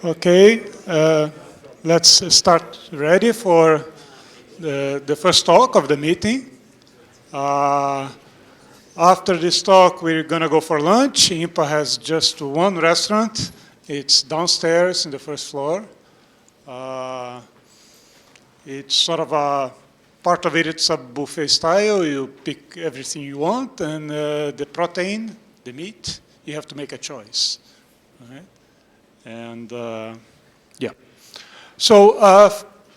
Okay, let's start ready for the first talk of the meeting. After this talk, we're going to go for lunch. IMPA has just one restaurant. It's downstairs in the first floor. It's sort of a part of it, it's a buffet style. You pick everything you want, and the protein, the meat, you have to make a choice. All right? And yeah. So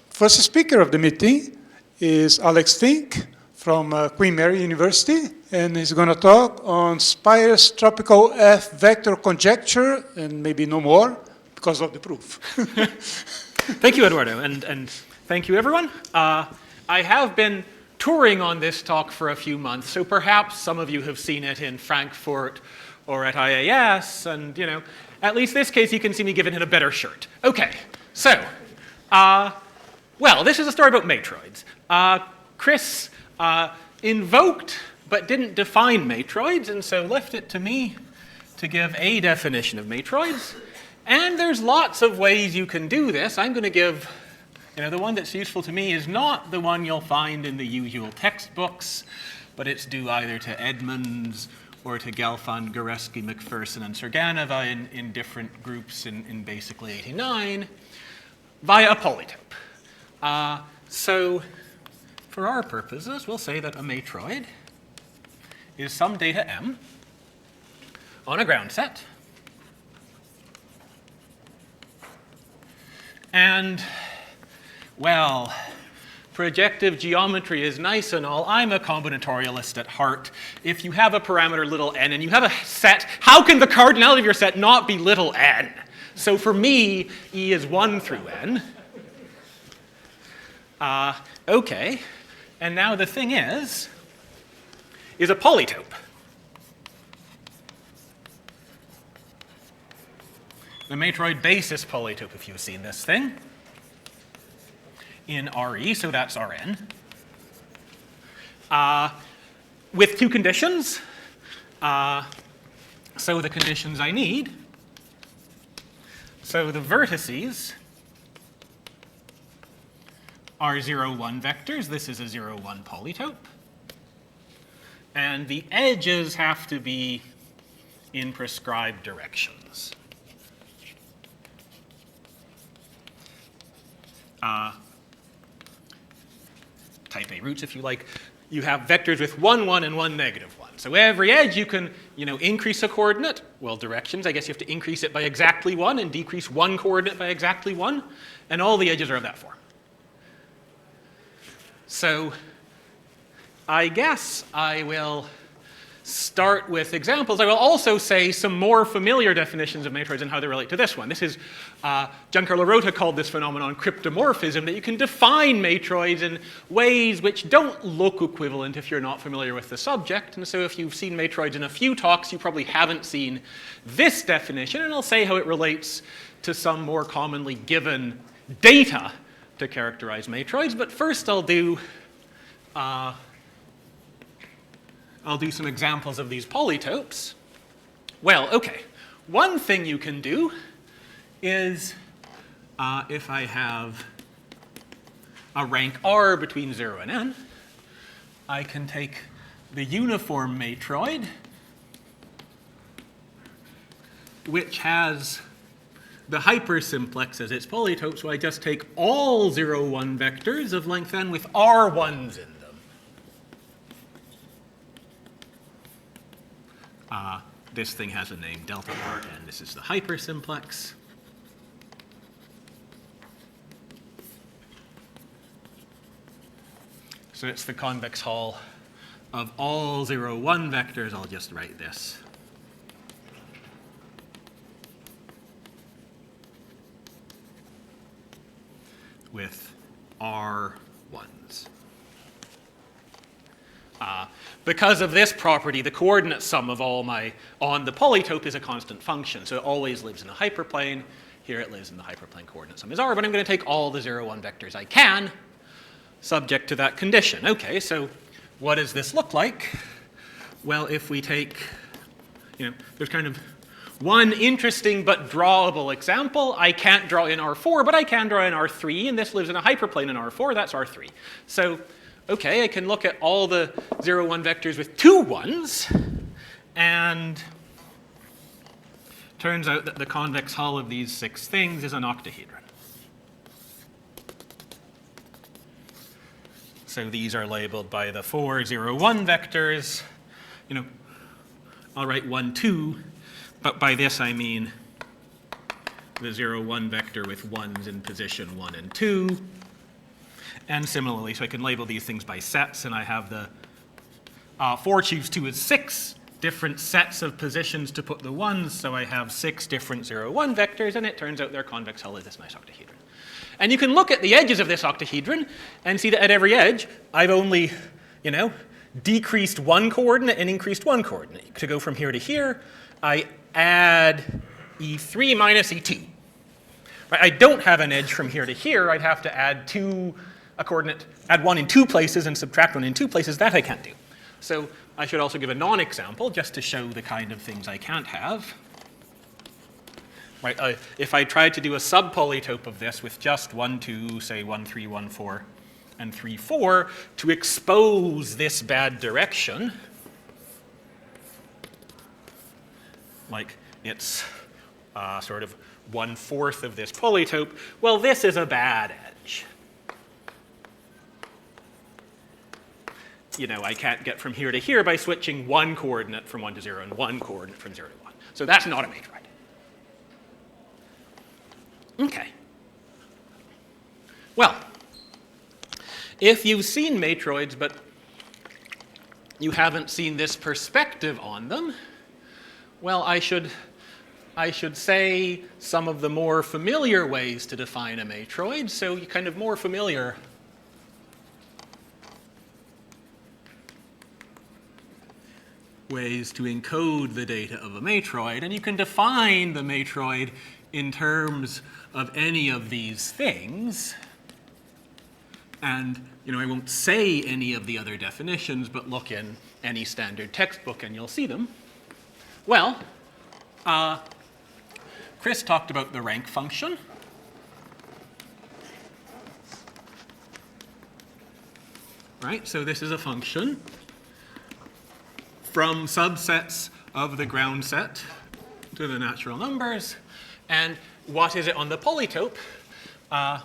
first speaker of the meeting is Alex Fink from Queen Mary University, and he's going to talk on Speyer's tropical F vector conjecture, and maybe no more because of the proof. Thank you, Eduardo, and thank you, everyone. I have been touring on this talk for a few months, so perhaps some of you have seen it in Frankfurt or at IAS, and at least this case you can see me giving it a better shirt. Okay, so, well, this is a story about matroids. Kris invoked but didn't define matroids, and so left it to me to give a definition of matroids. And there's lots of ways you can do this. I'm going to give, the one that's useful to me is not the one you'll find in the usual textbooks, but it's due either to Edmonds or to Gelfand, Goreski, McPherson, and Serganova in different groups in basically 89, via a polytope. So for our purposes, we'll say that a matroid is some data M on a ground set. And, well, projective geometry is nice and all. I'm a combinatorialist at heart. If you have a parameter little n and you have a set, how can the cardinality of your set not be little n? So for me, E is 1 through n. Okay, and now the thing is a polytope. The matroid basis polytope, if you've seen this thing, in Re, so that's Rn, with two conditions. So the conditions I need, so the vertices are 0, 1 vectors. This is a 0, 1 polytope. And the edges have to be in prescribed directions. Type A roots, if you like. You have vectors with 1, 1, and 1, negative 1. So every edge you can, increase a coordinate. Well, directions, I guess you have to increase it by exactly 1 and decrease one coordinate by exactly 1. And all the edges are of that form. So I guess I will start with examples. I will also say some more familiar definitions of matroids and how they relate to this one. This is, Giancarlo Rota called this phenomenon cryptomorphism, that you can define matroids in ways which don't look equivalent if you're not familiar with the subject. And so if you've seen matroids in a few talks, you probably haven't seen this definition, and I'll say how it relates to some more commonly given data to characterize matroids. But first I'll do some examples of these polytopes. Well, okay. One thing you can do is if I have a rank R between 0 and n, I can take the uniform matroid, which has the hypersimplex as its polytope, so I just take all 0, 1 vectors of length n with R1s in them. This thing has a name, delta R, and this is the hypersimplex. So it's the convex hull of all 0, 1 vectors. I'll just write this. With R1s. Because of this property, the coordinate sum of all on the polytope is a constant function. So it always lives in a hyperplane. Here it lives in the hyperplane coordinate sum is R, but I'm going to take all the 0, 1 vectors I can, subject to that condition. Okay, so what does this look like? Well, if we take, there's kind of one interesting but drawable example. I can't draw in R4, but I can draw in R3, and this lives in a hyperplane in R4. That's R3. So, okay, I can look at all the 0, 1 vectors with 2 ones, and turns out that the convex hull of these 6 things is an octahedron. So these are labeled by the 4, 0, 1 vectors. You know, I'll write 1, 2, but by this I mean the 0, 1 vector with 1s in position 1 and 2. And similarly, so I can label these things by sets, and I have the 4 choose 2 is 6 different sets of positions to put the 1s, so I have 6 different 0, 1 vectors, and it turns out their convex hull is this nice octahedron. And you can look at the edges of this octahedron and see that at every edge, I've only, you know, decreased 1 coordinate and increased 1 coordinate. To go from here to here, I add E3 minus E2. Right? I don't have an edge from here to here. I'd have to add add 1 in 2 places and subtract 1 in 2 places. That I can't do. So I should also give a non-example just to show the kind of things I can't have. Right? If I tried to do a subpolytope of this with just 1, 2, say 1, 3, 1, 4, and 3, 4 to expose this bad direction, like it's sort of 1/4 of this polytope, well, this is a bad edge. You know, I can't get from here to here by switching 1 coordinate from 1 to 0 and 1 coordinate from 0 to 1. So that's not a matroid. Okay. Well, if you've seen matroids, but you haven't seen this perspective on them, well, I should say some of the more familiar ways to define a matroid. So you kind of more familiar ways to encode the data of a matroid, and you can define the matroid in terms of any of these things. And, you know, I won't say any of the other definitions, but look in any standard textbook and you'll see them. Well, Kris talked about the rank function. Right, so this is a function from subsets of the ground set to the natural numbers. And what is it on the polytope? Well,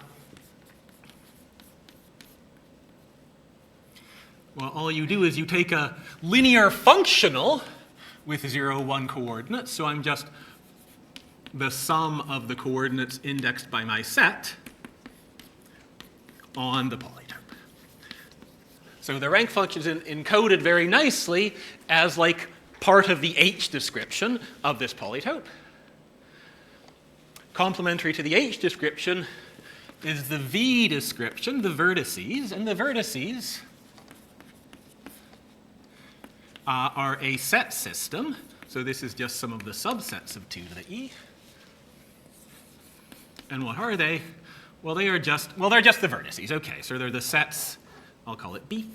all you do is you take a linear functional with 0, 1 coordinates. So I'm just the sum of the coordinates indexed by my set on the polytope. So the rank function is encoded very nicely as like part of the H description of this polytope. Complementary to the H description is the V description, the vertices, and the vertices are a set system. So this is just some of the subsets of 2 to the E. And what are they? Well, they're just the vertices. Okay, so they're the sets. I'll call it B.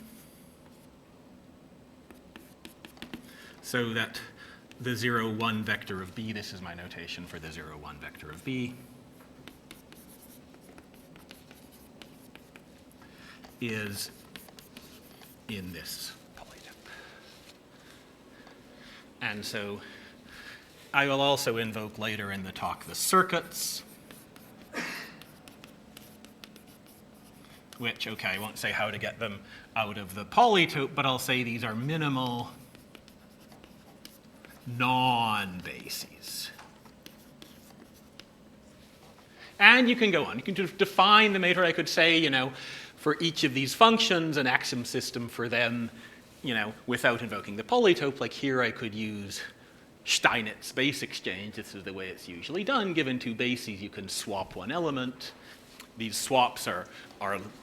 So that the 0, 1 vector of B, this is my notation for the 0, 1 vector of B, is in this polytope. And so I will also invoke later in the talk the circuits, which, okay, I won't say how to get them out of the polytope, but I'll say these are minimal non-bases. And you can go on. You can just define the matroid. I could say, you know, for each of these functions, an axiom system for them, you know, without invoking the polytope. Like here I could use Steinitz base exchange. This is the way it's usually done. Given 2 bases, you can swap 1 element. These swaps are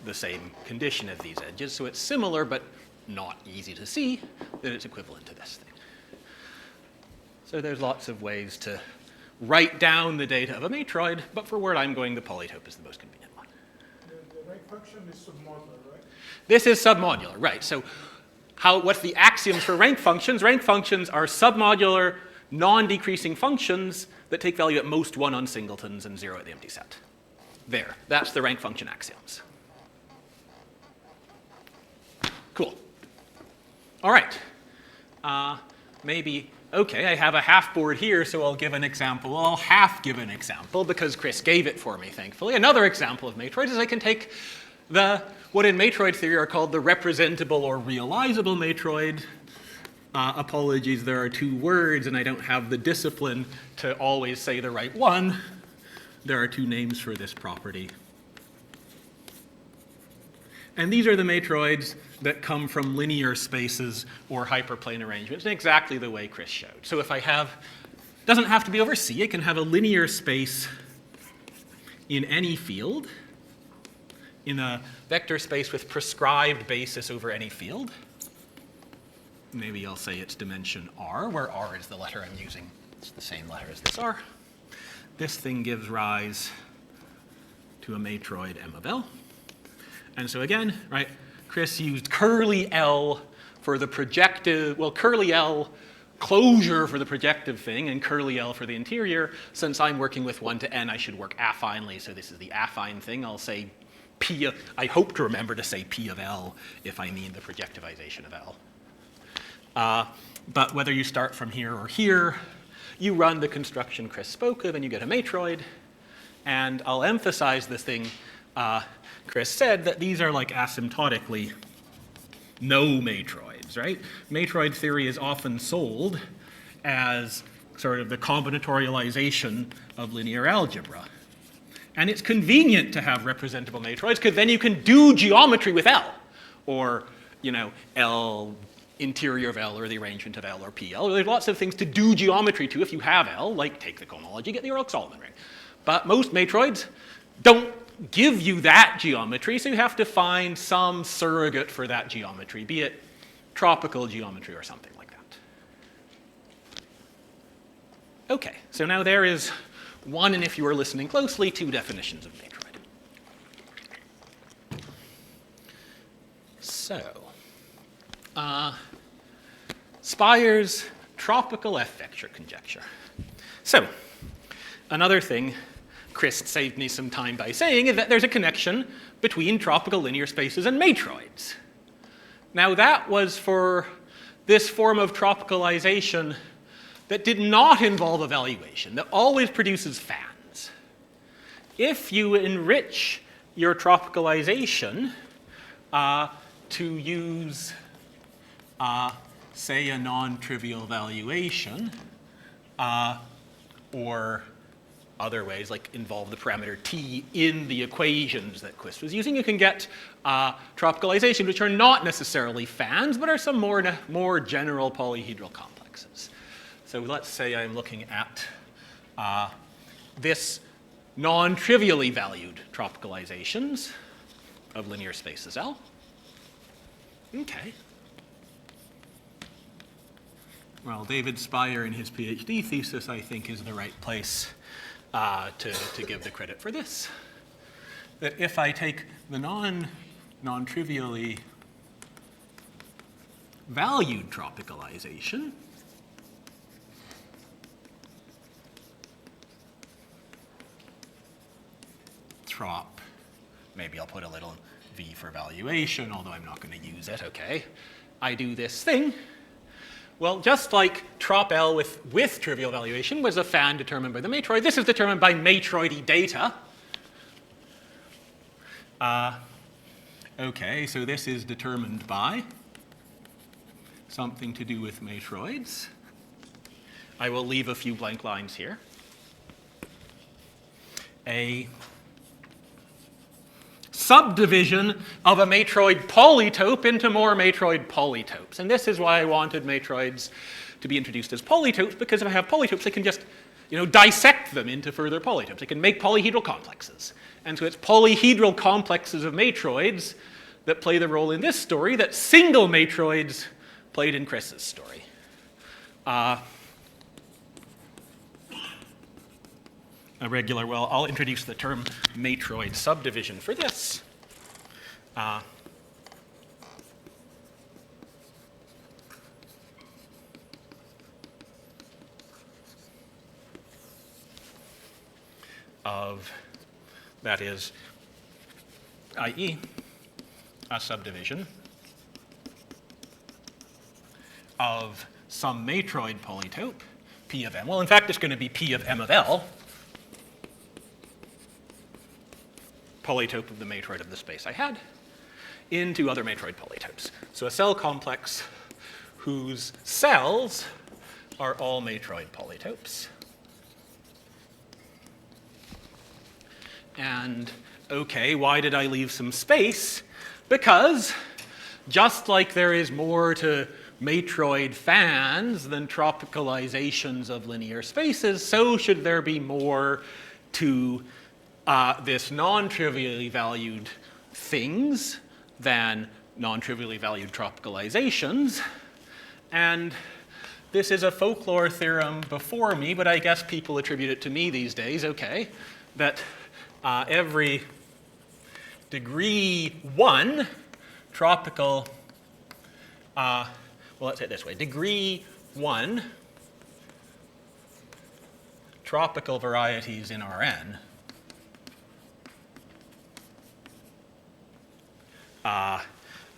the same condition as these edges. So it's similar, but not easy to see that it's equivalent to this thing. So there's lots of ways to write down the data of a matroid, but for where I'm going, the polytope is the most convenient one. The rank function is submodular, right? This is submodular, right. So what's the axioms for rank functions? Rank functions are submodular non-decreasing functions that take value at most 1 on singletons and 0 at the empty set. There, that's the rank function axioms. Cool. All right. Maybe, okay, I have a half board here, so I'll give an example. Well, I'll half give an example because Kris gave it for me, thankfully. Another example of matroids is I can take what in matroid theory are called the representable or realizable matroid. Apologies, there are 2 words, and I don't have the discipline to always say the right one. There are 2 names for this property. And these are the matroids that come from linear spaces or hyperplane arrangements in exactly the way Kris showed. So if I have, doesn't have to be over C, I can have a linear space in any field, in a vector space with prescribed basis over any field. Maybe I'll say its dimension R, where R is the letter I'm using. It's the same letter as this R. This thing gives rise to a matroid M of L. And so again, right, Kris used curly L for the projective, well, curly L closure for the projective thing and curly L for the interior. Since I'm working with 1 to n, I should work affinely, so this is the affine thing. I'll say P of, I hope to remember to say P of L if I mean the projectivization of L. But whether you start from here or here, you run the construction Kris spoke of and you get a matroid. And I'll emphasize this thing Kris said, that these are like asymptotically no matroids, right? Matroid theory is often sold as sort of the combinatorialization of linear algebra. And it's convenient to have representable matroids because then you can do geometry with L, or, you know, L interior of L, or the arrangement of L, or PL. There's lots of things to do geometry to if you have L, like take the cohomology, get the Orlov-Solomon ring. But most matroids don't give you that geometry, so you have to find some surrogate for that geometry, be it tropical geometry or something like that. Okay, so now there is one, and if you are listening closely, 2 definitions of matroid. So, Speyer's tropical F-vector conjecture. So, another thing Kris saved me some time by saying is that there's a connection between tropical linear spaces and matroids. Now that was for this form of tropicalization that did not involve evaluation, that always produces fans. If you enrich your tropicalization to use, say, a non-trivial valuation, or other ways, like involve the parameter t in the equations that Kris was using, you can get tropicalization, which are not necessarily fans, but are some more general polyhedral complexes. So let's say I'm looking at this non-trivially valued tropicalizations of linear spaces L. Okay. Well, David Speyer in his PhD thesis, I think, is the right place to give the credit for this. That if I take the non-trivially valued tropicalization, trop, maybe I'll put a little v for valuation, although I'm not going to use it, okay. I do this thing. Well, just like trop L with trivial valuation was a fan determined by the matroid, this is determined by matroidy data. Okay, so this is determined by something to do with matroids. I will leave a few blank lines here. A subdivision of a matroid polytope into more matroid polytopes. And this is why I wanted matroids to be introduced as polytopes, because if I have polytopes, I can just, dissect them into further polytopes. I can make polyhedral complexes. And so it's polyhedral complexes of matroids that play the role in this story that single matroids played in Kris's story. I'll introduce the term matroid subdivision for this. of, that is, i.e., a subdivision of some matroid polytope, P of M. Well, in fact, it's going to be P of M of L, polytope of the matroid of the space I had, into other matroid polytopes. So a cell complex whose cells are all matroid polytopes. And, okay, why did I leave some space? Because just like there is more to matroid fans than tropicalizations of linear spaces, so should there be more to this non-trivially valued things than non-trivially valued tropicalizations. And this is a folklore theorem before me, but I guess people attribute it to me these days, okay, that every degree 1 tropical, well, let's say it this way, degree 1 tropical varieties in Rn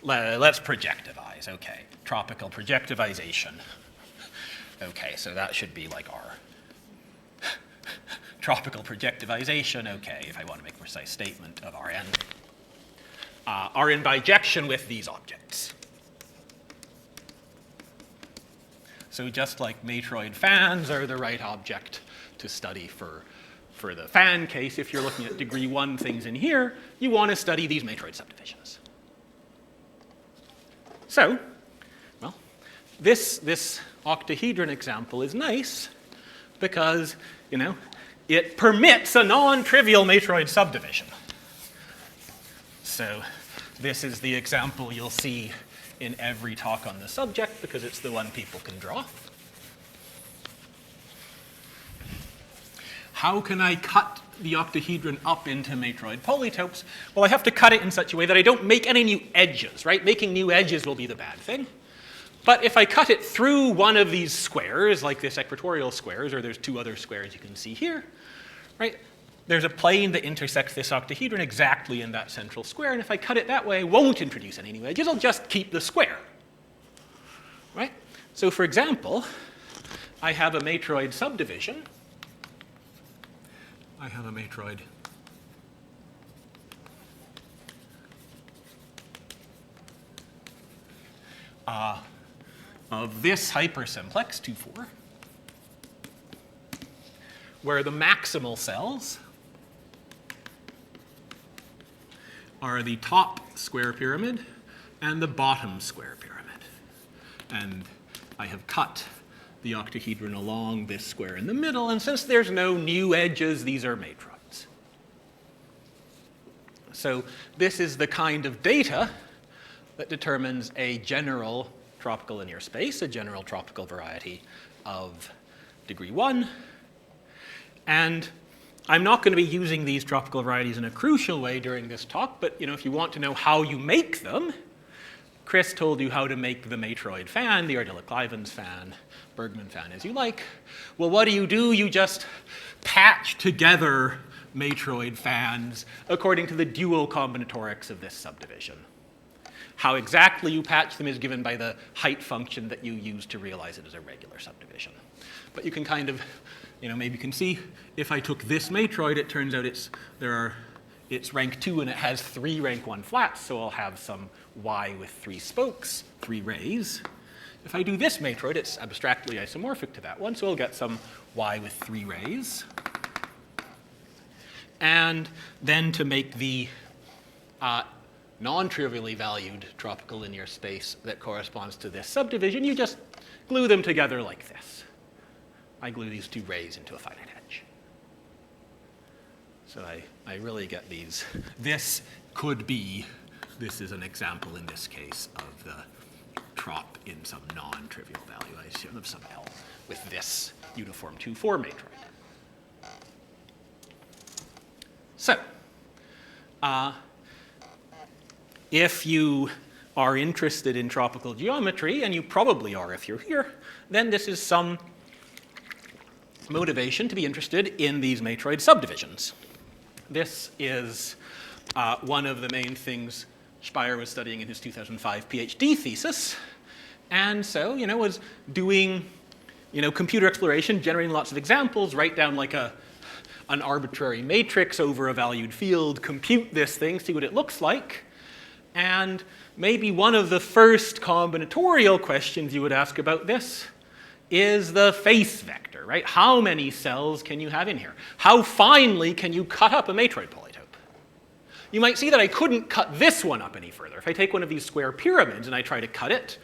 let's projectivize, okay. Tropical projectivization. Okay, so that should be like our tropical projectivization, okay, if I want to make a precise statement of Rn, are in bijection with these objects. So just like matroid fans are the right object to study for the fan case, if you're looking at degree 1 things in here, you want to study these matroid subdivisions. So, well, this octahedron example is nice because, you know, it permits a non-trivial matroid subdivision. So this is the example you'll see in every talk on the subject because it's the one people can draw. How can I cut the octahedron up into matroid polytopes? Well, I have to cut it in such a way that I don't make any new edges, right? Making new edges will be the bad thing. But if I cut it through one of these squares, like this equatorial squares, or there's 2 other squares you can see here, right? There's a plane that intersects this octahedron exactly in that central square, and if I cut it that way, I won't introduce any new edges, I'll just keep the square, right? So for example, I have a matroid subdivision. I have a matroid of this hypersimplex, 2, 4, where the maximal cells are the top square pyramid and the bottom square pyramid. And I have cut the octahedron along this square in the middle, and since there's no new edges, these are matroids. So this is the kind of data that determines a general tropical linear space, a general tropical variety of degree 1. And I'm not going to be using these tropical varieties in a crucial way during this talk, but if you want to know how you make them, Kris told you how to make the matroid fan, the Ardila-Clivens fan, Bergman fan as you like. Well, what do? You just patch together matroid fans according to the dual combinatorics of this subdivision. How exactly you patch them is given by the height function that you use to realize it as a regular subdivision. But you can kind of, maybe you can see if I took this matroid, it turns out it's rank 2 and it has 3 rank 1 flats, so I'll have some y with 3 spokes, 3 rays. If I do this matroid, it's abstractly isomorphic to that one, so I'll get some y with 3 rays. And then to make the non-trivially valued tropical linear space that corresponds to this subdivision, you just glue them together like this. I glue these 2 rays into a finite edge. So I really get these. This is an example in this case of the trop in some non-trivial value, I assume, of some L with this uniform 2-4 matroid. So, if you are interested in tropical geometry, and you probably are if you're here, then this is some motivation to be interested in these matroid subdivisions. This is one of the main things Speyer was studying in his 2005 PhD thesis. And so, was doing, computer exploration, generating lots of examples, write down like an arbitrary matrix over a valued field, compute this thing, see what it looks like. And maybe one of the first combinatorial questions you would ask about this is the face vector, right? How many cells can you have in here? How finely can you cut up a matroid polytope? You might see that I couldn't cut this one up any further. If I take one of these square pyramids and I try to cut it,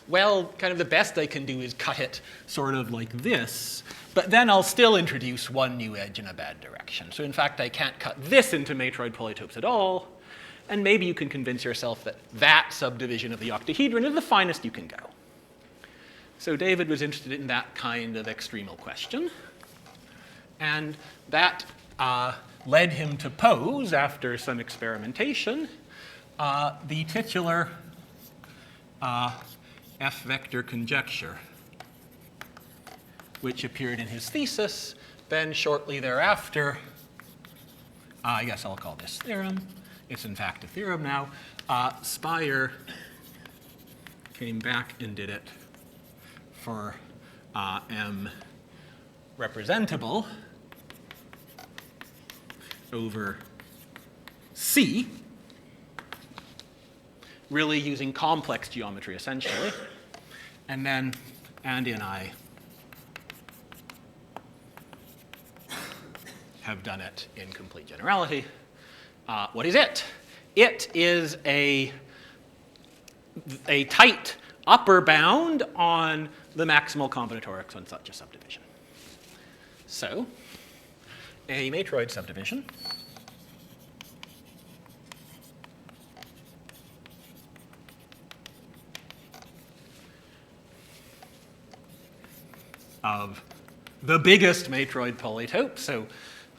well, kind of the best I can do is cut it sort of like this, but then I'll still introduce one new edge in a bad direction. So in fact, I can't cut this into matroid polytopes at all, and maybe you can convince yourself that that subdivision of the octahedron is the finest you can go. So David was interested in that kind of extremal question, and that led him to pose, after some experimentation, the titular F-vector conjecture, which appeared in his thesis. Then shortly thereafter, I guess I'll call this theorem. It's in fact a theorem now. Speyer came back and did it for M representable over C, really using complex geometry essentially. And then Andy and I have done it in complete generality. What is it? It is a tight upper bound on the maximal combinatorics on such a subdivision. So, a matroid subdivision of the biggest matroid polytope, so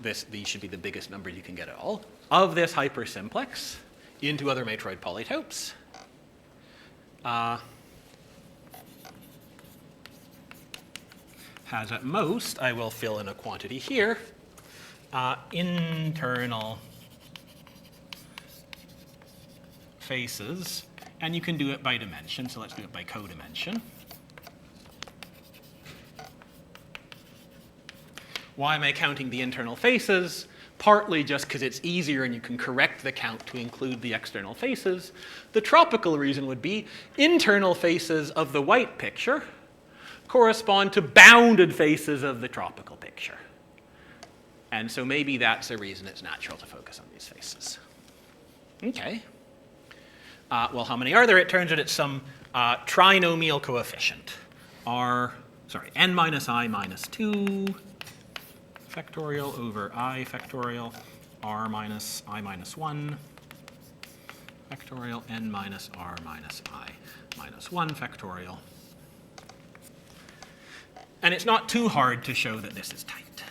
these should be the biggest number you can get at all, of this hypersimplex into other matroid polytopes. Has at most, I will fill in a quantity here, internal faces, and you can do it by dimension, so let's do it by codimension. Why am I counting the internal faces? Partly just because it's easier and you can correct the count to include the external faces. The tropical reason would be internal faces of the white picture correspond to bounded faces of the tropical picture. And so maybe that's a reason it's natural to focus on these faces. Okay. Well, how many are there? It turns out it's some trinomial coefficient. N minus I minus 2 factorial over I factorial, R minus I minus 1 factorial, N minus R minus I minus 1 factorial. And it's not too hard to show that this is tight,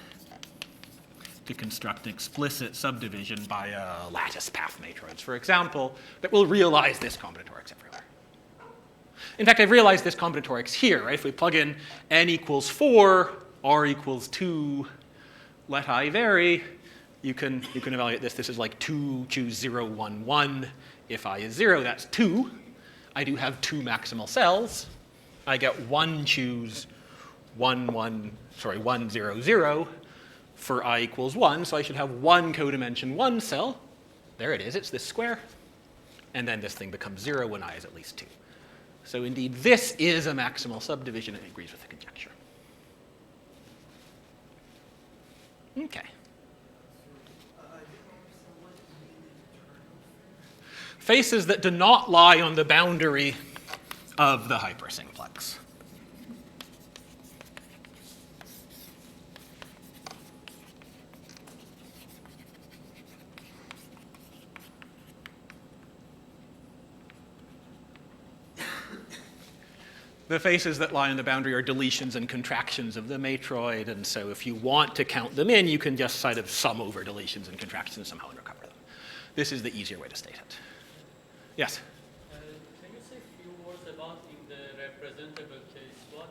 to construct explicit subdivision by lattice path matroids, for example, that will realize this combinatorics everywhere. In fact, I've realized this combinatorics here, right? If we plug in n equals 4, r equals 2, let I vary, you can evaluate this. This is like 2, choose 0, 1, 1. If I is 0, that's 2. I do have 2 maximal cells. I get 1, choose 1, 0, 0 for I equals 1. So I should have 1 codimension 1 cell. There it is. It's this square. And then this thing becomes 0 when I is at least 2. So indeed, this is a maximal subdivision. It agrees with the conjecture. Okay. Faces that do not lie on the boundary of the hypersimplex. The faces that lie on the boundary are deletions and contractions of the matroid, and so if you want to count them in, you can just sort of sum over deletions and contractions somehow and recover them. This is the easier way to state it. Yes? Can you say a few words about in the representable case, what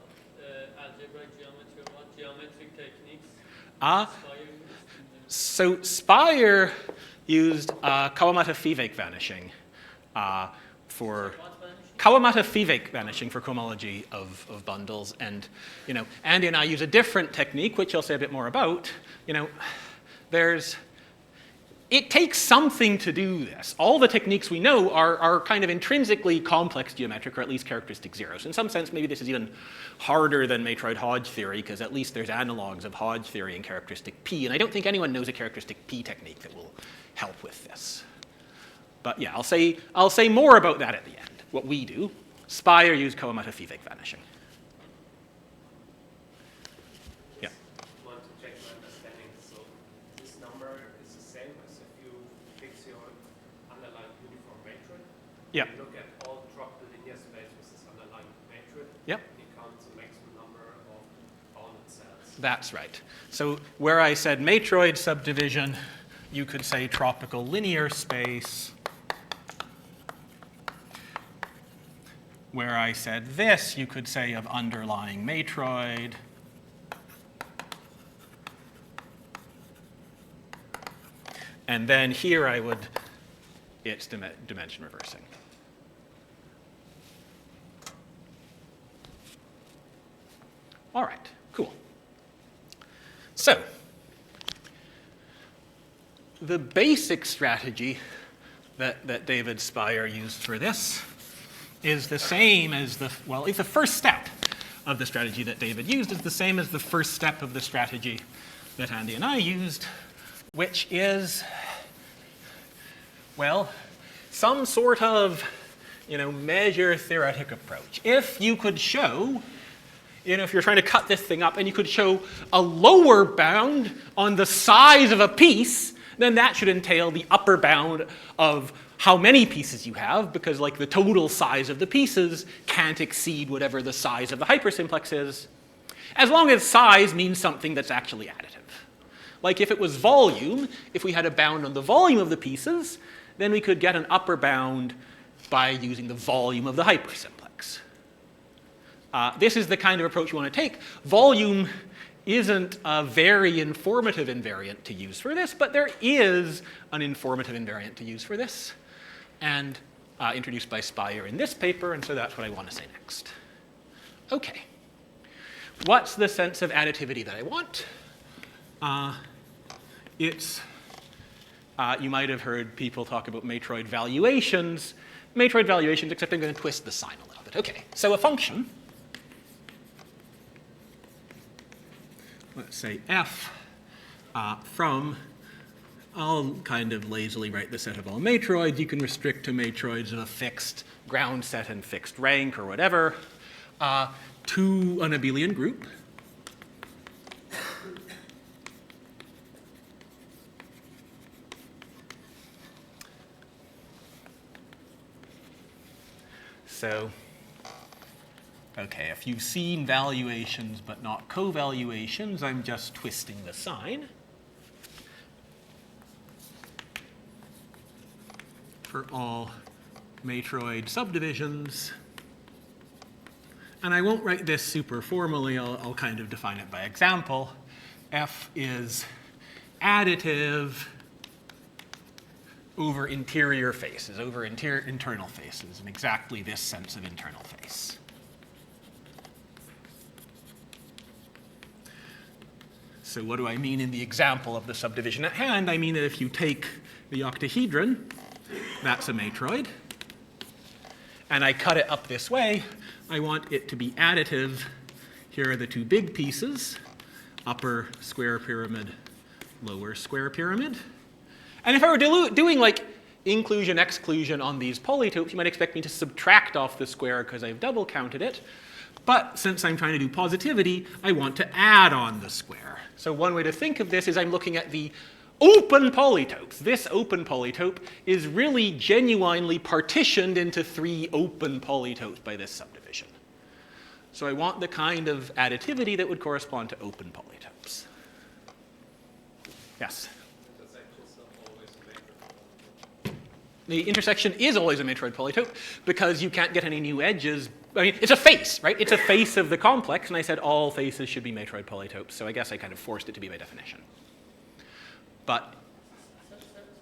algebraic geometry or what geometric techniques Uh, Speyer used in the so Speyer used Kawamata-Fivek vanishing for what vanishing? Kawamata-Fivek vanishing for cohomology of bundles, and Andy and I use a different technique, which I'll say a bit more about. It takes something to do this. All the techniques we know are kind of intrinsically complex geometric, or at least characteristic zeros. In some sense, maybe this is even harder than Matroid-Hodge theory, because at least there's analogs of Hodge theory and characteristic P, and I don't think anyone knows a characteristic P technique that will help with this. But yeah, I'll say more about that at the end, what we do. Speyer used Kawamata-Fivek vanishing. Yeah. I want to check my understanding. So this number is the same as if you fix your underlying uniform matrix. Yeah. You look at all drop the linear space with this underlying matrix. Yep. And you count the maximum number of bounded cells. That's right. So where I said Matroid subdivision, you could say tropical linear space. Where I said this, you could say of underlying Matroid. And then here I would, it's dimension reversing. All right, cool. So, the basic strategy that David Speyer used for this is the same as the first step of the strategy that David used is the same as the first step of the strategy that Andy and I used, which is, well, some sort of, measure theoretic approach. If you could show, if you're trying to cut this thing up and you could show a lower bound on the size of a piece, then that should entail the upper bound of how many pieces you have, because the total size of the pieces can't exceed whatever the size of the hypersimplex is, as long as size means something that's actually additive. Like if it was volume, if we had a bound on the volume of the pieces, then we could get an upper bound by using the volume of the hypersimplex. This is the kind of approach you want to take. Volume isn't a very informative invariant to use for this, but there is an informative invariant to use for this, and introduced by Speyer in this paper, and so that's what I want to say next. Okay. What's the sense of additivity that I want? You might have heard people talk about Matroid valuations. Matroid valuations, except I'm going to twist the sign a little bit. Okay, so a function, let's say f from, I'll kind of lazily write the set of all matroids. You can restrict to matroids of a fixed ground set and fixed rank or whatever, to an abelian group. So, okay, if you've seen valuations but not co-valuations, I'm just twisting the sign. For all matroid subdivisions. And I won't write this super formally, I'll kind of define it by example. F is additive over interior faces, over internal faces, in exactly this sense of internal face. So what do I mean in the example of the subdivision at hand? I mean that if you take the octahedron, that's a matroid, and I cut it up this way, I want it to be additive. Here are the two big pieces, upper square pyramid, lower square pyramid. And if I were doing like inclusion, exclusion on these polytopes, you might expect me to subtract off the square because I've double counted it. But since I'm trying to do positivity, I want to add on the square. So one way to think of this is I'm looking at the open polytopes. This open polytope is really genuinely partitioned into three open polytopes by this subdivision. So I want the kind of additivity that would correspond to open polytopes. Yes? The intersection is always a matroid polytope because you can't get any new edges. I mean, it's a face, right? It's a face of the complex, and I said all faces should be matroid polytopes, so I guess I kind of forced it to be by definition. But So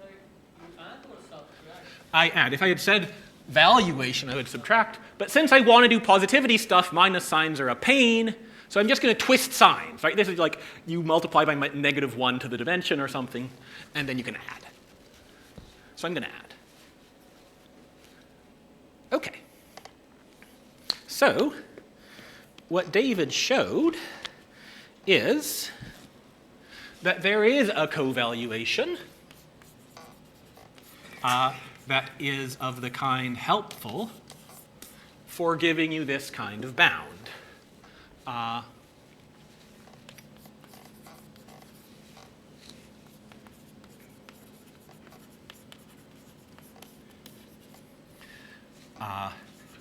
you add or subtract? I add. If I had said valuation, I would subtract. But since I want to do positivity stuff, minus signs are a pain, so I'm just going to twist signs, right? This is like you multiply by -1 to the dimension or something, and then you can add. So I'm going to add. Okay. So what David showed is that there is a covaluation that is of the kind helpful for giving you this kind of bound.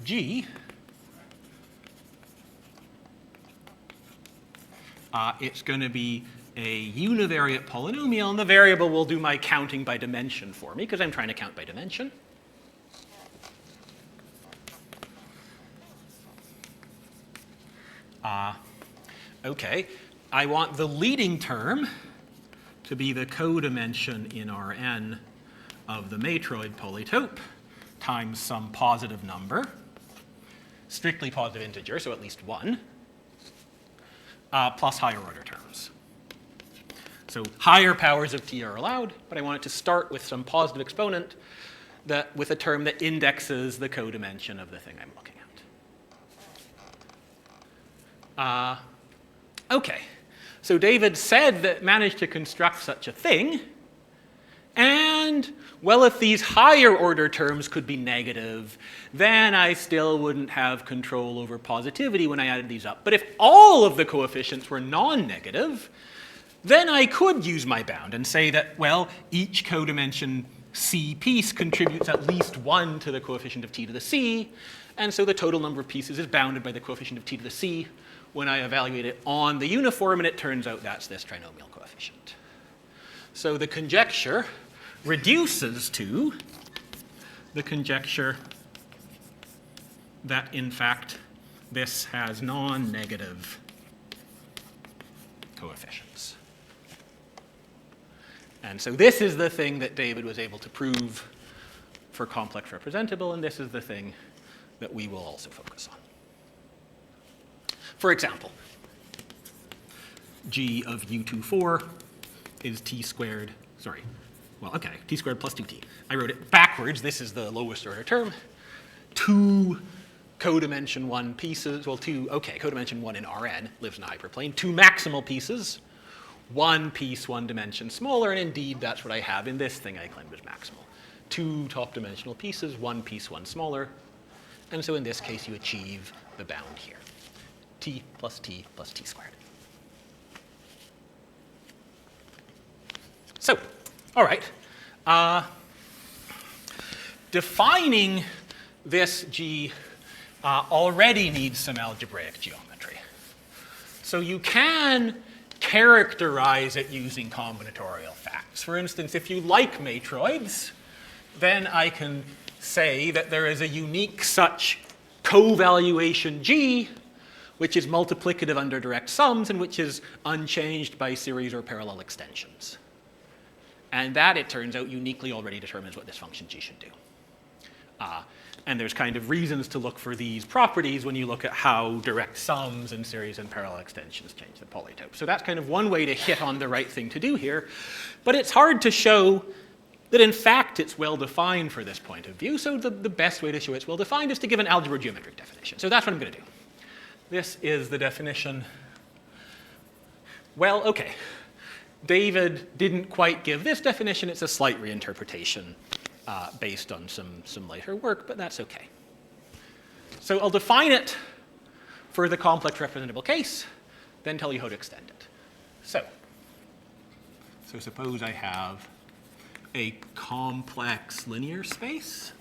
G, it's going to be a univariate polynomial, and the variable will do my counting by dimension for me, because I'm trying to count by dimension. Okay, I want the leading term to be the codimension in Rn of the matroid polytope times some positive number, strictly positive integer, so at least 1, plus higher order terms. So higher powers of t are allowed, but I want it to start with some positive exponent with a term that indexes the codimension of the thing I'm looking at. Okay, so David said that managed to construct such a thing, and, well, if these higher order terms could be negative, then I still wouldn't have control over positivity when I added these up. But if all of the coefficients were non-negative, then I could use my bound and say that, well, each codimension C piece contributes at least 1 to the coefficient of t to the c, and so the total number of pieces is bounded by the coefficient of t to the c when I evaluate it on the uniform, and it turns out that's this trinomial coefficient. So the conjecture reduces to the conjecture that, in fact, this has non-negative coefficients. And so this is the thing that David was able to prove for complex representable, and this is the thing that we will also focus on. For example, g of u24 is t squared, t squared plus 2t. I wrote it backwards. This is the lowest order term. 2 codimension 1 pieces, codimension 1 in Rn lives in a hyperplane. 2 maximal pieces, 1 piece 1 dimension smaller, and indeed that's what I have in this thing I claimed was maximal. 2 top dimensional pieces, 1 piece 1 smaller, and so in this case you achieve the bound here. T plus t squared. So, all right. Defining this G already needs some algebraic geometry. So you can characterize it using combinatorial facts. For instance, if you like matroids, then I can say that there is a unique such covaluation G, which is multiplicative under direct sums and which is unchanged by series or parallel extensions. And that, it turns out, uniquely already determines what this function G should do. And there's kind of reasons to look for these properties when you look at how direct sums and series and parallel extensions change the polytope. So that's kind of one way to hit on the right thing to do here. But it's hard to show that, in fact, it's well-defined for this point of view. So the best way to show it's well-defined is to give an algebrogeometric definition. So that's what I'm going to do. This is the definition. Well, okay. David didn't quite give this definition. It's a slight reinterpretation based on some later work, but that's okay. So I'll define it for the complex representable case, then tell you how to extend it. So suppose I have a complex linear space.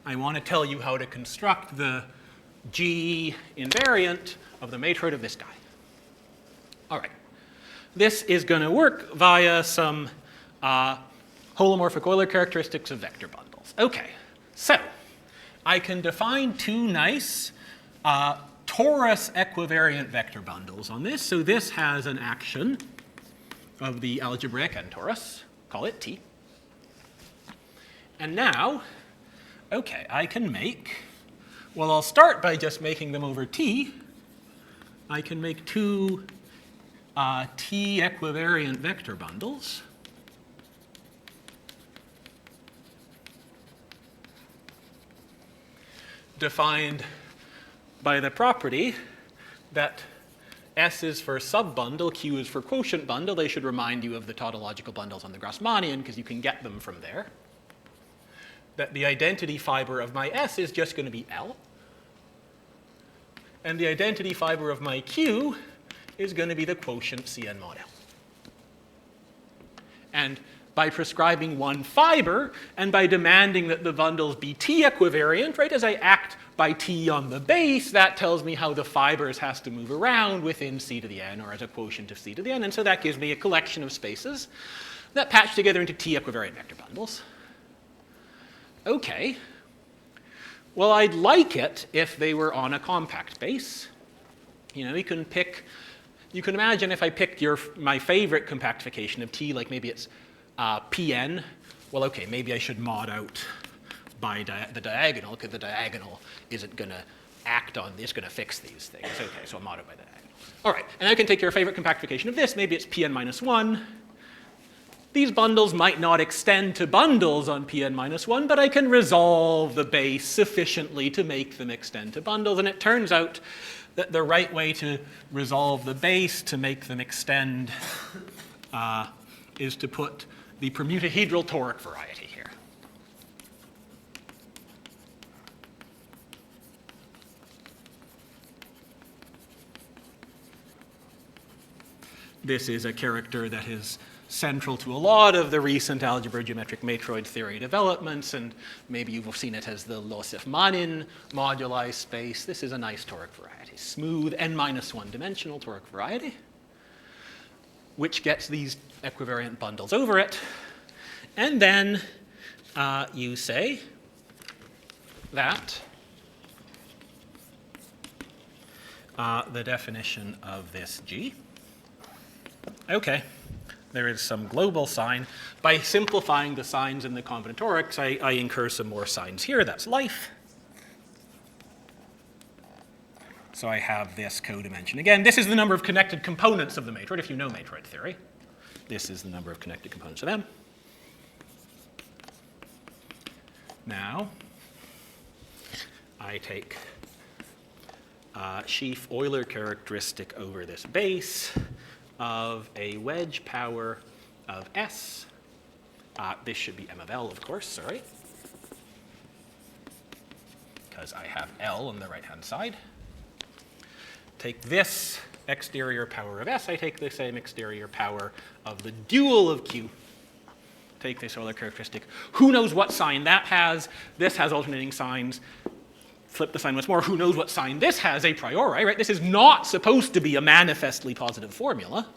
I want to tell you how to construct the G invariant of the matroid of this guy. All right. This is going to work via some holomorphic Euler characteristics of vector bundles. Okay, so I can define two nice torus equivariant vector bundles on this. So this has an action of the algebraic n torus, call it T. And now, okay, I can make, well, I'll start by just making them over T. I can make two T equivariant vector bundles. Defined by the property that S is for subbundle, Q is for quotient bundle. They should remind you of the tautological bundles on the Grassmannian because you can get them from there. That the identity fiber of my S is just going to be L. And the identity fiber of my Q is going to be the quotient Cn mod L. And by prescribing one fiber and by demanding that the bundles be T equivariant, right, as I act by T on the base, that tells me how the fibers has to move around within C to the n or as a quotient of C to the n. And so that gives me a collection of spaces that patch together into T equivariant vector bundles. Okay. Well, I'd like it if they were on a compact base. You know, you can imagine if I picked my favorite compactification of T, like maybe it's Pn. Well, okay, maybe I should mod out by the diagonal, because the diagonal isn't going to act on this, going to fix these things. Okay, so I'll mod it by the diagonal. All right, and I can take your favorite compactification of this. Maybe it's Pn minus 1. These bundles might not extend to bundles on Pn minus 1, but I can resolve the base sufficiently to make them extend to bundles. And it turns out that the right way to resolve the base to make them extend is to put the permutahedral toric variety here. This is a character that is central to a lot of the recent algebra geometric matroid theory developments, and maybe you've seen it as the Losif-Manin moduli space. This is a nice toric variety, smooth n-1 dimensional toric variety, which gets these equivariant bundles over it. And then you say that the definition of this G, okay, there is some global sign. By simplifying the signs in the combinatorics, I incur some more signs here. That's life. So I have this codimension. Again, this is the number of connected components of the matroid, if you know matroid theory. This is the number of connected components of M. Now, I take sheaf Euler characteristic over this base of a wedge power of S. This should be M of L, of course, sorry, because I have L on the right-hand side. Take this exterior power of S. I take the same exterior power of the dual of Q. Take this Euler characteristic. Who knows what sign that has? This has alternating signs. Flip the sign once more. Who knows what sign this has a priori, right? This is not supposed to be a manifestly positive formula,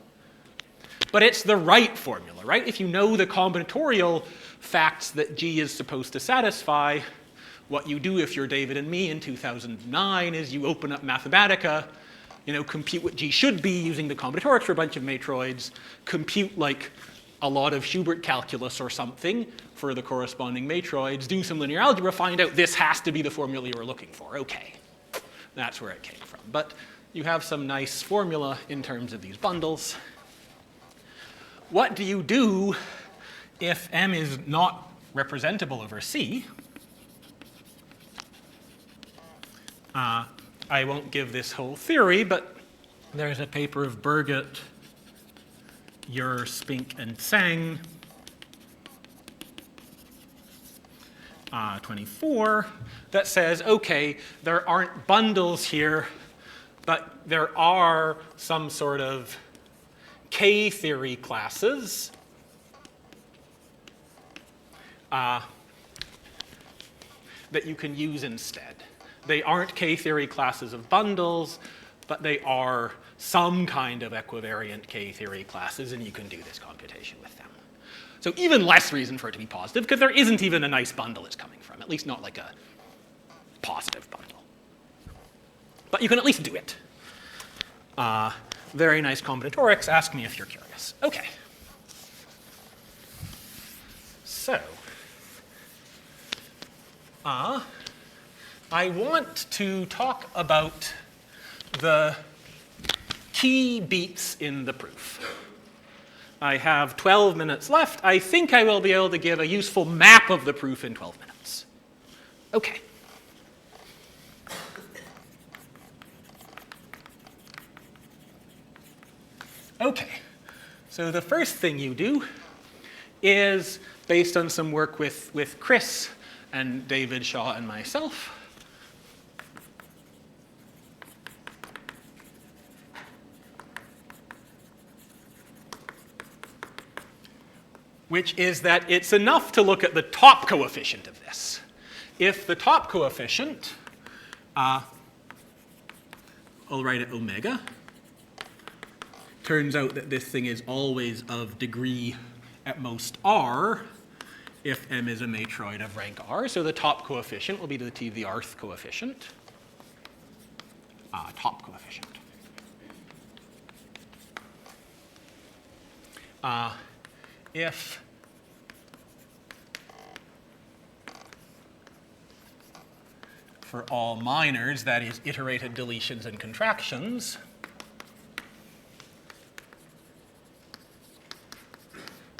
but it's the right formula, right? If you know the combinatorial facts that G is supposed to satisfy, what you do if you're David and me in 2009 is you open up Mathematica, you know, compute what G should be using the combinatorics for a bunch of matroids, compute like a lot of Schubert calculus or something for the corresponding matroids, do some linear algebra, find out this has to be the formula you were looking for. Okay, that's where it came from. But you have some nice formula in terms of these bundles. What do you do if M is not representable over C? I won't give this whole theory, but there's a paper of Birgit, Yer, Spink, and Tseng, 24, that says, okay, there aren't bundles here, but there are some sort of K-theory classes that you can use instead. They aren't K-theory classes of bundles, but they are some kind of equivariant K-theory classes, and you can do this computation with them. So even less reason for it to be positive, because there isn't even a nice bundle it's coming from, at least not like a positive bundle. But you can at least do it. Very nice combinatorics. Ask me if you're curious. Okay. So, I want to talk about the key beats in the proof. I have 12 minutes left. I think I will be able to give a useful map of the proof in 12 minutes. Okay. Okay. So the first thing you do is, based on some work with Kris and David Shaw and myself, which is that it's enough to look at the top coefficient of this. If the top coefficient, I'll write it omega, turns out that this thing is always of degree at most r, if M is a matroid of rank R. So the top coefficient will be to the t to the rth coefficient. Top coefficient. If for all minors, that is iterated deletions and contractions,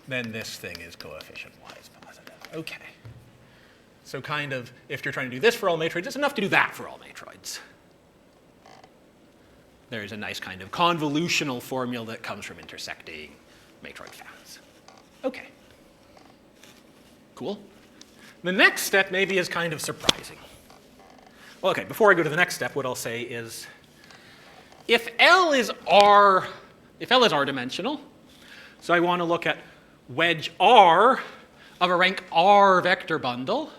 then this thing is coefficient-wise positive. Okay. So kind of, if you're trying to do this for all matroids, it's enough to do that for all matroids. There's a nice kind of convolutional formula that comes from intersecting matroid fans. Okay. Cool. The next step maybe is kind of surprising. Well, okay, before I go to the next step, what I'll say is, if L is R-dimensional, so I want to look at wedge R of a rank R vector bundle.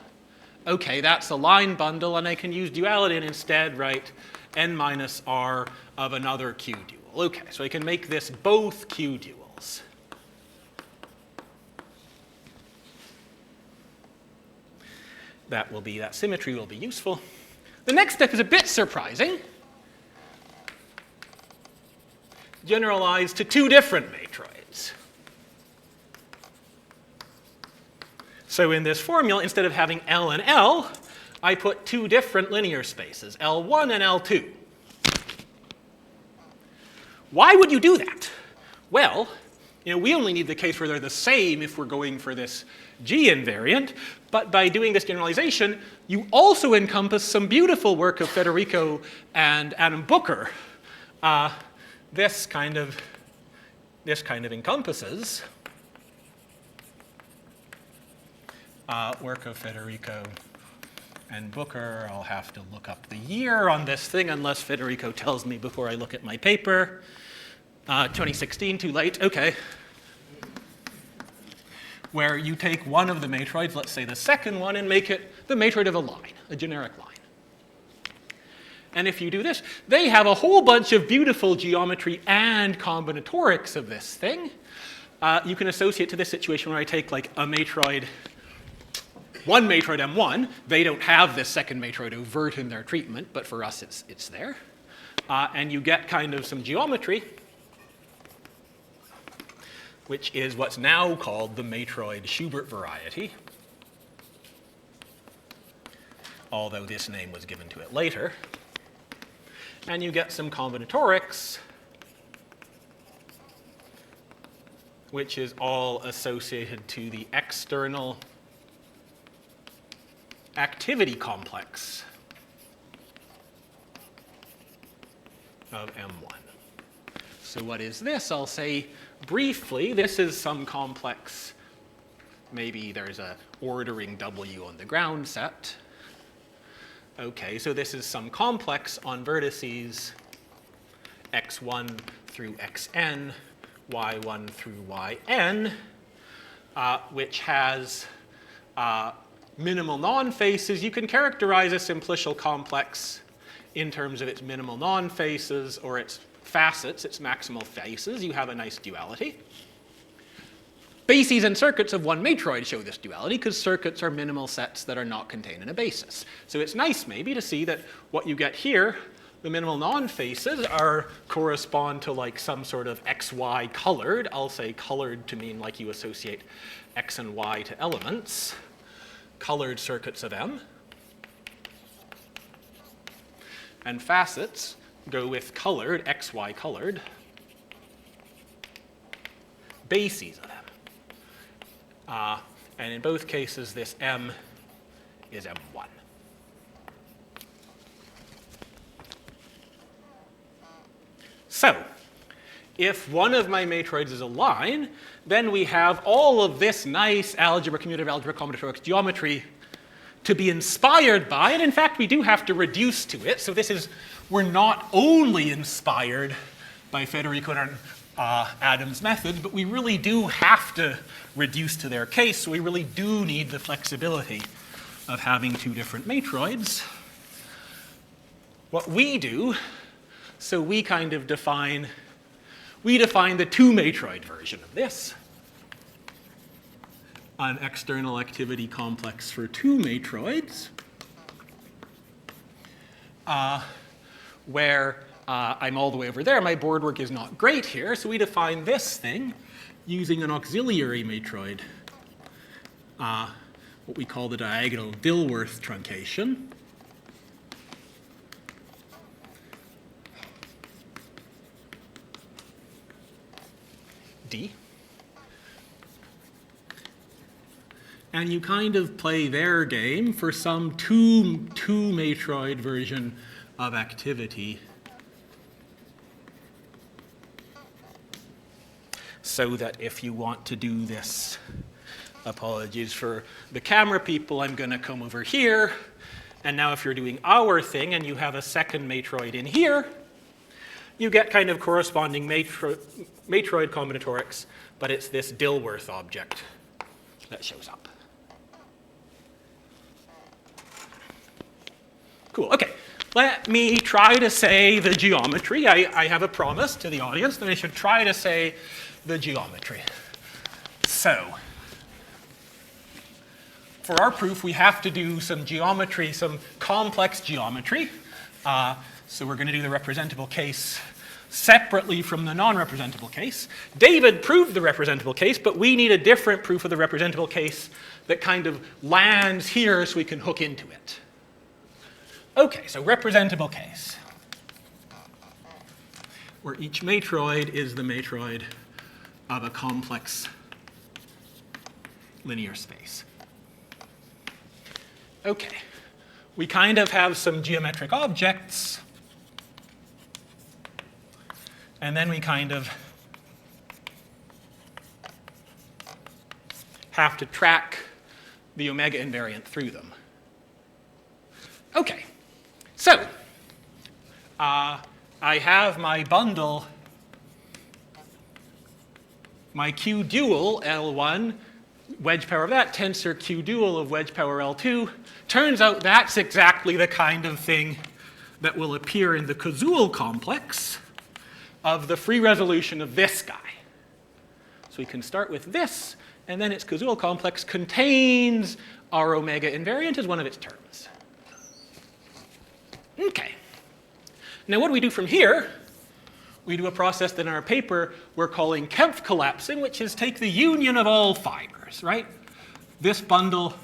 Okay, that's a line bundle, and I can use duality and instead write n minus R of another Q dual. Okay, so I can make this both Q duals. That symmetry will be useful. The next step is a bit surprising. Generalized to two different matroids. So in this formula, instead of having L and L, I put two different linear spaces, L1 and L2. Why would you do that? Well, we only need the case where they're the same if we're going for this G invariant, but by doing this generalization, you also encompass some beautiful work of Frederico and Adam Booker. This kind of encompasses work of Frederico and Booker. I'll have to look up the year on this thing unless Frederico tells me before I look at my paper. 2016, too late, okay. Where you take one of the matroids, let's say the second one, and make it the matroid of a line, a generic line. And if you do this, they have a whole bunch of beautiful geometry and combinatorics of this thing. You can associate to this situation where I take like a matroid, one matroid M1. They don't have this second matroid overt in their treatment, but for us it's there. And you get kind of some geometry, which is what's now called the matroid Schubert variety, although this name was given to it later. And you get some combinatorics, which is all associated to the external activity complex of M1. So what is this? I'll say briefly, this is some complex. Maybe there's a ordering W on the ground set. Okay, so this is some complex on vertices x1 through xn, y1 through yn, which has minimal non-faces. You can characterize a simplicial complex in terms of its minimal non-faces or its facets, its maximal faces, you have a nice duality. Bases and circuits of one matroid show this duality because circuits are minimal sets that are not contained in a basis. So it's nice maybe to see that what you get here, the minimal non-faces correspond to like some sort of xy colored. I'll say colored to mean like you associate x and y to elements. Colored circuits of M. And facets go with colored, xy colored, bases of M. And in both cases, this M is M1. So, if one of my matroids is a line, then we have all of this nice algebra, commutative algebra, combinatorics geometry to be inspired by, and in fact, we do have to reduce to it. So we're not only inspired by Frederico and Adam's methods, but we really do have to reduce to their case. So we really do need the flexibility of having two different matroids. What we do, so we kind of define the two-matroid version of this. An external activity complex for two matroids, where I'm all the way over there. My board work is not great here, so we define this thing using an auxiliary matroid, what we call the diagonal Dilworth truncation. D. And you kind of play their game for some two-matroid version of activity. So that if you want to do this, apologies for the camera people, I'm going to come over here. And now if you're doing our thing and you have a second matroid in here, you get kind of corresponding matroid combinatorics, but it's this Dilworth object that shows up. Cool, okay. Let me try to say the geometry. I have a promise to the audience that I should try to say the geometry. So, for our proof, we have to do some geometry, some complex geometry. So we're going to do the representable case separately from the non-representable case. David proved the representable case, but we need a different proof of the representable case that kind of lands here so we can hook into it. Okay, so representable case, where each matroid is the matroid of a complex linear space. Okay, we kind of have some geometric objects, and then we kind of have to track the omega invariant through them. Okay. So, I have my bundle, my Q dual L1, wedge power of that, tensor Q dual of wedge power L2. Turns out that's exactly the kind of thing that will appear in the Koszul complex of the free resolution of this guy. So we can start with this, and then its Koszul complex contains our omega invariant as one of its terms. Okay. Now what do we do from here? We do a process that in our paper we're calling Kempf collapsing, which is take the union of all fibers, right? This bundle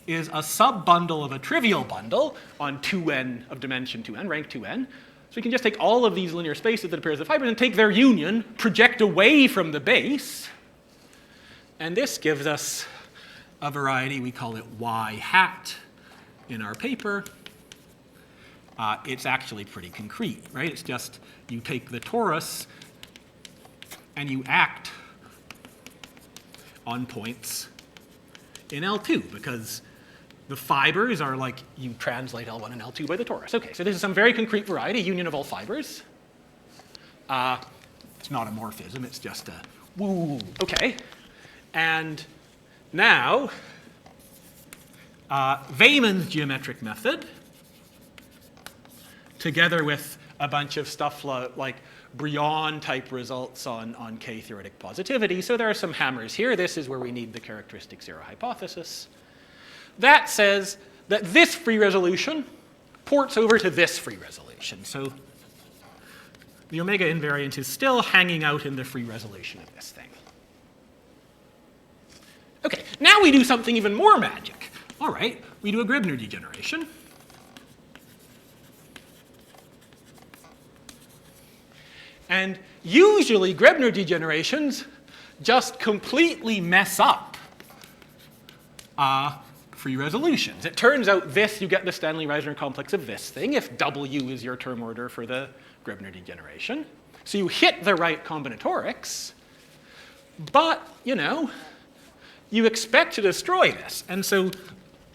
is a sub-bundle of a trivial bundle on 2n of dimension 2n, rank 2n. So we can just take all of these linear spaces that appear as the fibers and take their union, project away from the base, and this gives us a variety, we call it y hat in our paper. It's actually pretty concrete, right? It's just you take the torus and you act on points in L2 because the fibers are like you translate L1 and L2 by the torus. Okay, so this is some very concrete variety, union of all fibers. It's not a morphism, it's just a woo. Okay, and now Weymann's geometric method together with a bunch of stuff like Briand-type results on K-theoretic positivity. So there are some hammers here. This is where we need the characteristic zero hypothesis. That says that this free resolution ports over to this free resolution. So the omega invariant is still hanging out in the free resolution of this thing. Okay, now we do something even more magic. All right, we do a Gribner degeneration. And usually Gribner degenerations just completely mess up free resolutions. It turns out this, you get the Stanley-Reisner complex of this thing if W is your term order for the Gribner degeneration. So you hit the right combinatorics, but, you know, you expect to destroy this. And so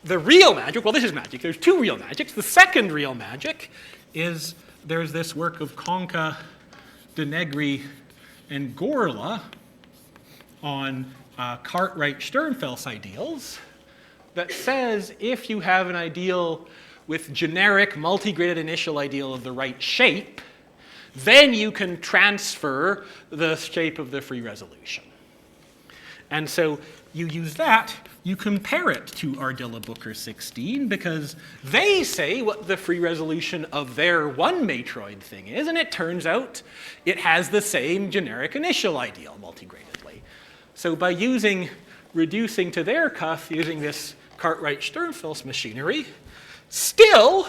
the real magic, well, this is magic. There's two real magics. The second real magic is there's this work of Conca, De Negri, and Gorla on Cartwright-Sternfels ideals that says if you have an ideal with generic multigraded initial ideal of the right shape, then you can transfer the shape of the free resolution. And so you use that, you compare it to Ardila Booker 16 because they say what the free resolution of their one matroid thing is, and it turns out it has the same generic initial ideal multigradedly. So by reducing to their cuff using this Cartwright-Sternfels machinery, still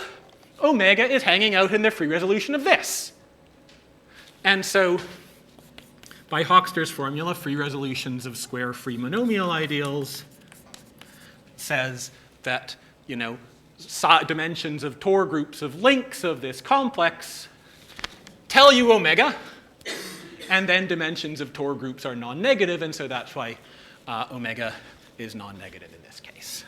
omega is hanging out in the free resolution of this. And so by Hochster's formula, free resolutions of square free monomial ideals says that, you know, dimensions of Tor groups of links of this complex tell you omega, and then dimensions of Tor groups are non-negative, and so that's why omega is non-negative in this case.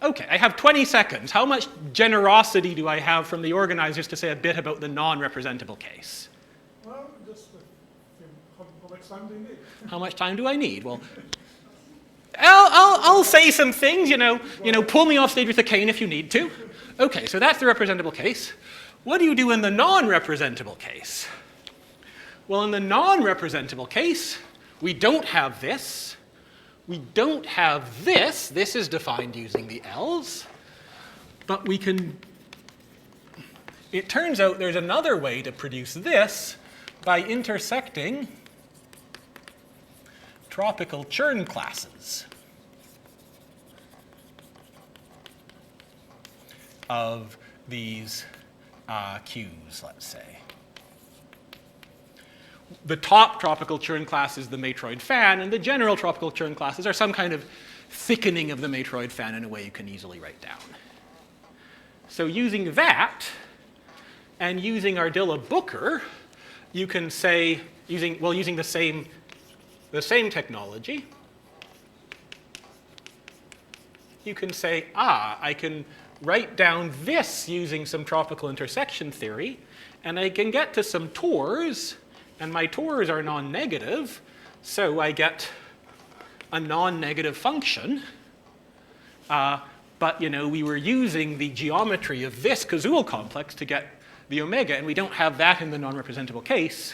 Okay, I have 20 seconds. How much generosity do I have from the organizers to say a bit about the non-representable case? Well, just how much time do you need? How much time do I need? Well, I'll say some things, you know, pull me off stage with a cane if you need to. Okay, so that's the representable case. What do you do in the non-representable case? Well, in the non-representable case, we don't have this. We don't have this. This is defined using the L's. But we can, it turns out there's another way to produce this by intersecting tropical Chern classes of these Qs, let's say. The top tropical Chern class is the matroid fan, and the general tropical Chern classes are some kind of thickening of the matroid fan in a way you can easily write down. So using that, and using Ardila Booker, you can say, using the same technology, you can say, I can write down this using some tropical intersection theory, and I can get to some Tors, and my Tors are non-negative, so I get a non-negative function. But you know, we were using the geometry of this Kazul complex to get the omega, and we don't have that in the non-representable case.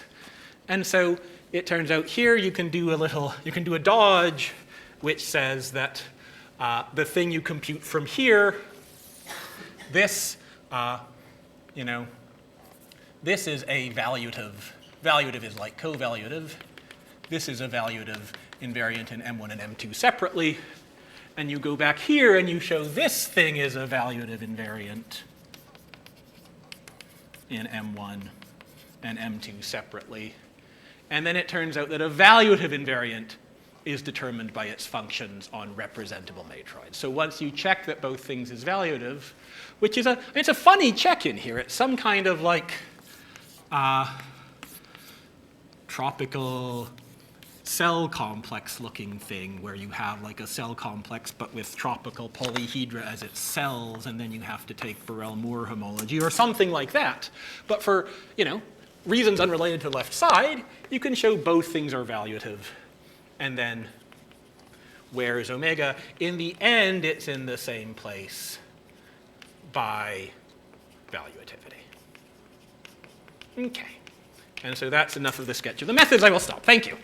And so it turns out here you can do a dodge, which says that the thing you compute from here, this, this is a valuative. Valuative is like covaluative. This is a valuative invariant in M1 and M2 separately. And you go back here and you show this thing is a valuative invariant in M1 and M2 separately. And then it turns out that a valuative invariant is determined by its functions on representable matroids. So once you check that both things is valuative, which is it's a funny check in here. It's some kind of like tropical cell complex looking thing where you have like a cell complex but with tropical polyhedra as its cells, and then you have to take Borel-Moore homology or something like that. But for, reasons unrelated to the left side, you can show both things are valuative. And then where is omega? In the end, it's in the same place by valuativity. Okay. And so that's enough of the sketch of the methods. I will stop. Thank you.